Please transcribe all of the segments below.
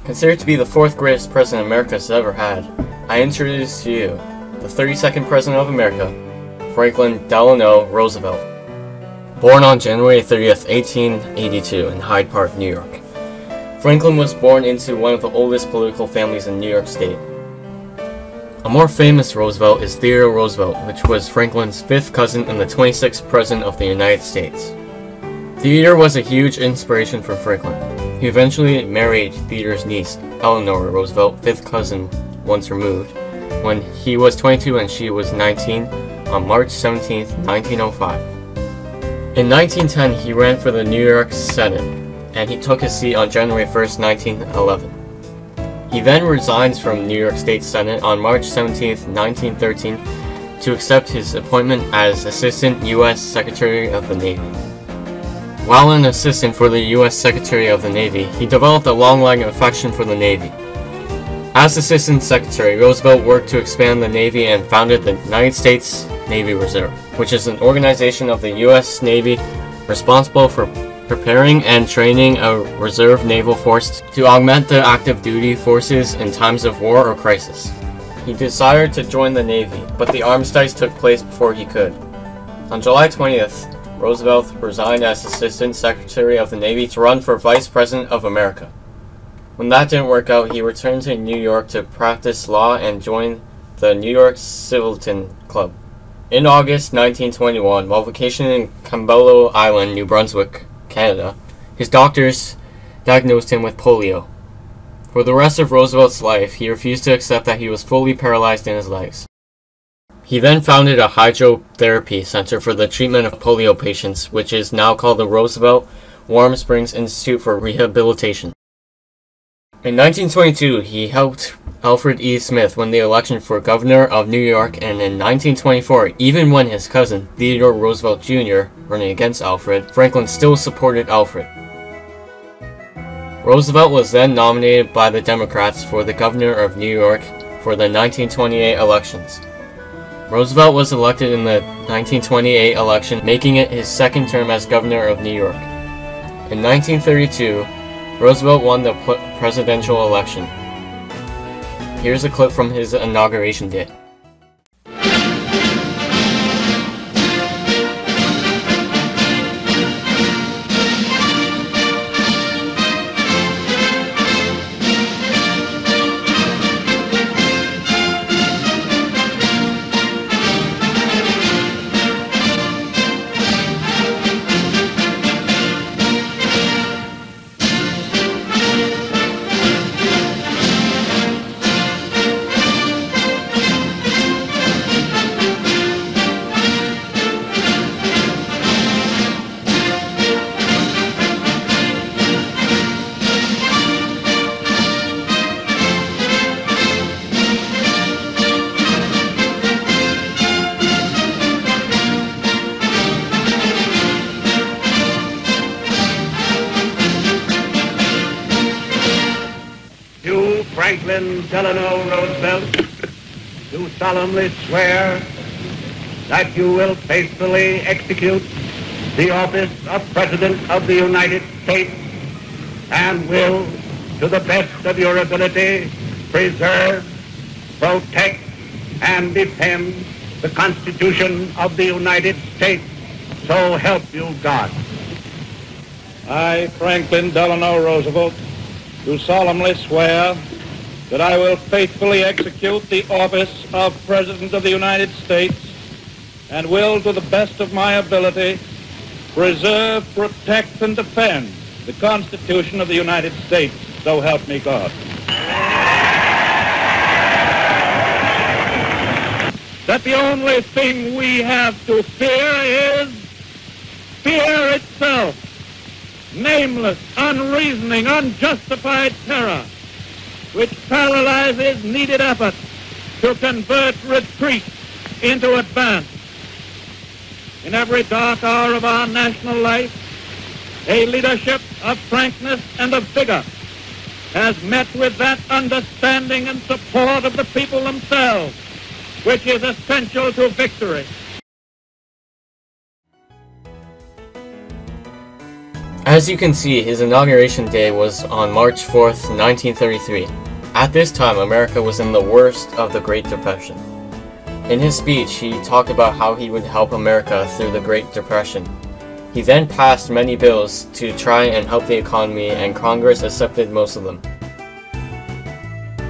Considered to be the fourth greatest president America has ever had, I introduce to you the 32nd President of America, Franklin Delano Roosevelt. Born on January 30th, 1882 in Hyde Park, New York. Franklin was born into one of the oldest political families in New York State. A more famous Roosevelt is Theodore Roosevelt, which was Franklin's fifth cousin and the 26th President of the United States. Theodore was a huge inspiration for Franklin. He eventually married Theodore's niece, Eleanor Roosevelt, fifth cousin once removed, when he was 22 and she was 19 on March 17, 1905. In 1910, he ran for the New York Senate, and he took his seat on January 1, 1911. He then resigns from New York State Senate on March 17, 1913, to accept his appointment as Assistant U.S. Secretary of the Navy. While an assistant for the U.S. Secretary of the Navy, he developed a long-lasting affection for the Navy. As Assistant Secretary, Roosevelt worked to expand the Navy and founded the United States Navy Reserve, which is an organization of the U.S. Navy responsible for preparing and training a reserve naval force to augment the active duty forces in times of war or crisis. He desired to join the Navy, but the armistice took place before he could. On July 20th, Roosevelt resigned as Assistant Secretary of the Navy to run for Vice President of America. When that didn't work out, he returned to New York to practice law and joined the New York Civilton Club. In August 1921, while vacationing in Campbell Island, New Brunswick, Canada, his doctors diagnosed him with polio. For the rest of Roosevelt's life, he refused to accept that he was fully paralyzed in his legs. He then founded a hydrotherapy center for the treatment of polio patients, which is now called the Roosevelt Warm Springs Institute for Rehabilitation. In 1922, he helped Alfred E. Smith win the election for governor of New York, and in 1924, even when his cousin, Theodore Roosevelt Jr., running against Alfred, Franklin still supported Alfred. Roosevelt was then nominated by the Democrats for the governor of New York for the 1928 elections. Roosevelt was elected in the 1928 election, making it his second term as governor of New York. In 1932, Roosevelt won the presidential election. Here's a clip from his inauguration day. Franklin Delano Roosevelt, do solemnly swear that you will faithfully execute the office of President of the United States and will, to the best of your ability, preserve, protect, and defend the Constitution of the United States. So help you God. I, Franklin Delano Roosevelt, do solemnly swear that I will faithfully execute the office of President of the United States and will, to the best of my ability, preserve, protect, and defend the Constitution of the United States. So help me God. That the only thing we have to fear is fear itself. Nameless, unreasoning, unjustified terror, which paralyzes needed effort to convert retreat into advance. In every dark hour of our national life, a leadership of frankness and of vigor has met with that understanding and support of the people themselves, which is essential to victory. As you can see, his inauguration day was on March 4th, 1933. At this time, America was in the worst of the Great Depression. In his speech, he talked about how he would help America through the Great Depression. He then passed many bills to try and help the economy, and Congress accepted most of them.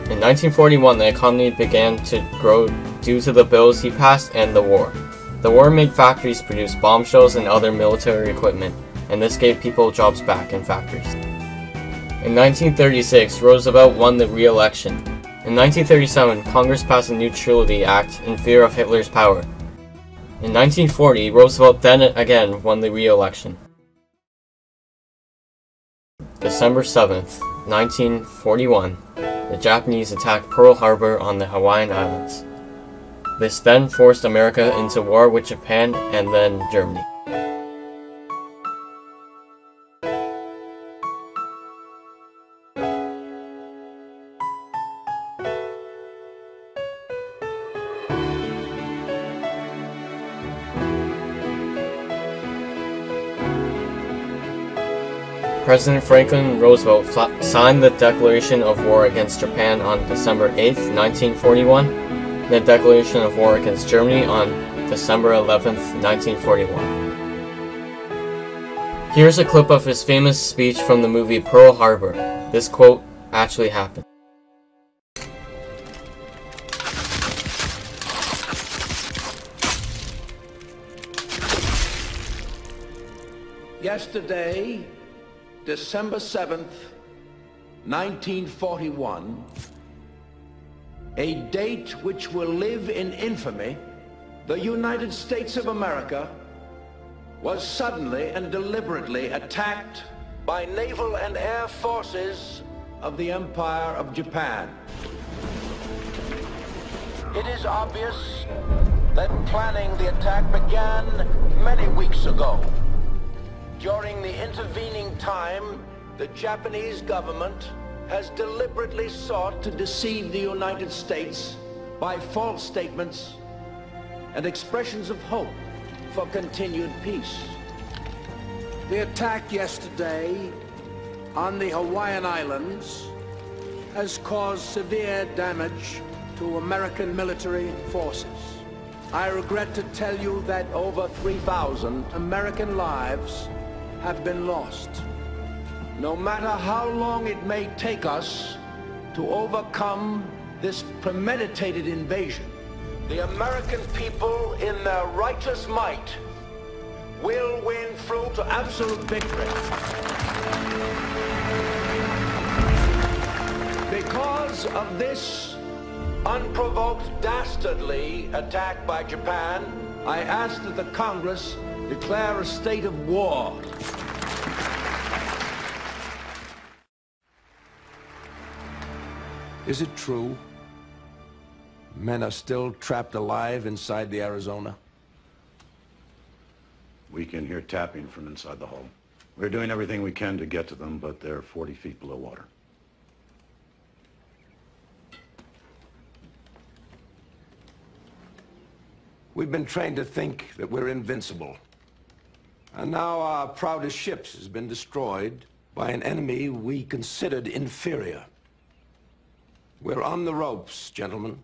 In 1941, the economy began to grow due to the bills he passed and the war. The war made factories produce bomb shells and other military equipment, and this gave people jobs back in factories. In 1936, Roosevelt won the re-election. In 1937, Congress passed a Neutrality Act in fear of Hitler's power. In 1940, Roosevelt then again won the re-election. December 7th, 1941, the Japanese attacked Pearl Harbor on the Hawaiian Islands. This then forced America into war with Japan and then Germany. President Franklin Roosevelt signed the Declaration of War against Japan on December 8, 1941, and the Declaration of War against Germany on December 11, 1941. Here's a clip of his famous speech from the movie Pearl Harbor. This quote actually happened. Yesterday, December 7th, 1941, a date which will live in infamy, the United States of America was suddenly and deliberately attacked by naval and air forces of the Empire of Japan. It is obvious that planning the attack began many weeks ago. During the intervening time, the Japanese government has deliberately sought to deceive the United States by false statements and expressions of hope for continued peace. The attack yesterday on the Hawaiian Islands has caused severe damage to American military forces. I regret to tell you that over 3,000 American lives have been lost. No matter how long it may take us to overcome this premeditated invasion, the American people in their righteous might will win through to absolute victory. Because of this unprovoked, dastardly attack by Japan, I ask that the Congress declare a state of war. Is it true men are still trapped alive inside the Arizona? We can hear tapping from inside the hull. We're doing everything we can to get to them, but they're 40 feet below water. We've been trained to think that we're invincible. And now our proudest ships has been destroyed by an enemy we considered inferior. We're on the ropes, gentlemen.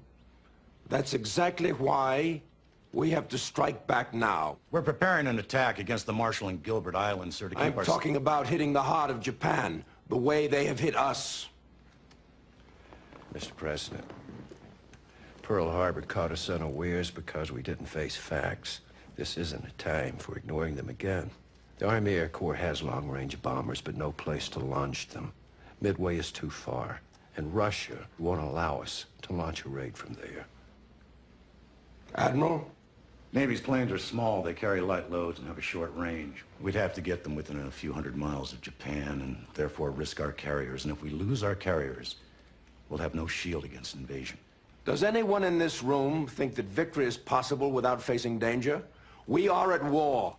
That's exactly why we have to strike back now. We're preparing an attack against the Marshall and Gilbert Islands, sir, to keep I'm talking about hitting the heart of Japan, the way they have hit us. Mr. President, Pearl Harbor caught us unawares because we didn't face facts. This isn't a time for ignoring them again. The Army Air Corps has long-range bombers, but no place to launch them. Midway is too far, and Russia won't allow us to launch a raid from there. Admiral? Navy's planes are small. They carry light loads and have a short range. We'd have to get them within a few hundred miles of Japan and therefore risk our carriers. And if we lose our carriers, we'll have no shield against invasion. Does anyone in this room think that victory is possible without facing danger? We are at war.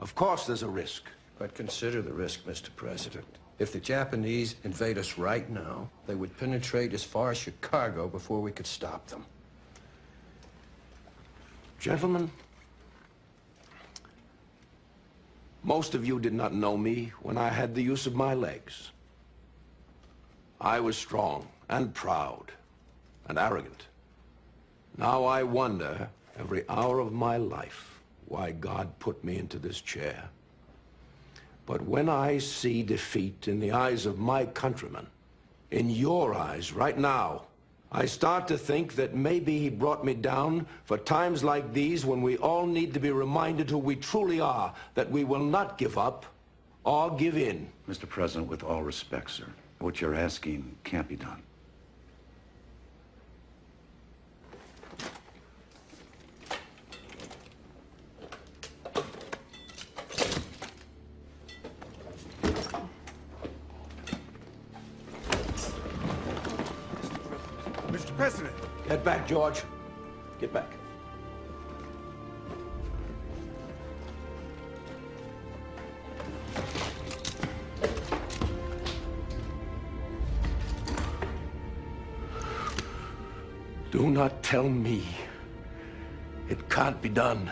Of course there's a risk. But consider the risk, Mr. President. If the Japanese invade us right now, they would penetrate as far as Chicago before we could stop them. Gentlemen, Most of you did not know me when I had the use of my legs. I was strong and proud and arrogant. Now I wonder every hour of my life why God put me into this chair. But when I see defeat in the eyes of my countrymen, in your eyes right now, I start to think that maybe he brought me down for times like these when we all need to be reminded who we truly are, that we will not give up or give in. Mr. President, with all respect, sir, what you're asking can't be done. Mr. President. Get back, George. Get back. Do not tell me it can't be done.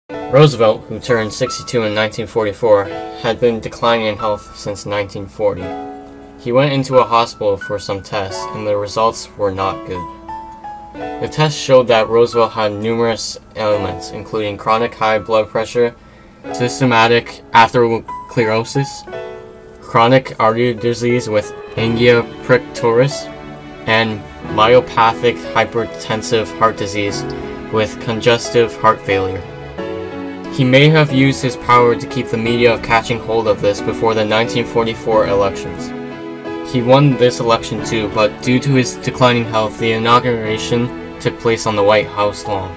Roosevelt, who turned 62 in 1944, had been declining in health since 1940. He went into a hospital for some tests, and the results were not good. The tests showed that Roosevelt had numerous ailments, including chronic high blood pressure, systematic atherosclerosis, chronic artery disease with angina pectoris, and myopathic hypertensive heart disease with congestive heart failure. He may have used his power to keep the media catching hold of this before the 1944 elections. He won this election too, but due to his declining health, the inauguration took place on the White House lawn.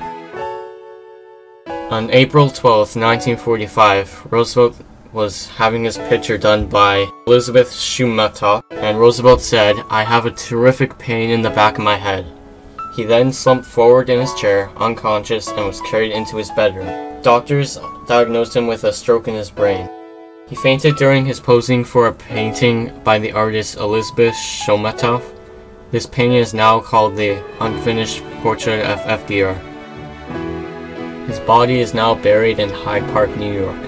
On April 12, 1945, Roosevelt was having his picture done by Elizabeth Shumatov, and Roosevelt said, "I have a terrific pain in the back of my head." He then slumped forward in his chair, unconscious, and was carried into his bedroom. Doctors diagnosed him with a stroke in his brain. He fainted during his posing for a painting by the artist Elizabeth Shumatov. This painting is now called the Unfinished Portrait of FDR. His body is now buried in Hyde Park, New York.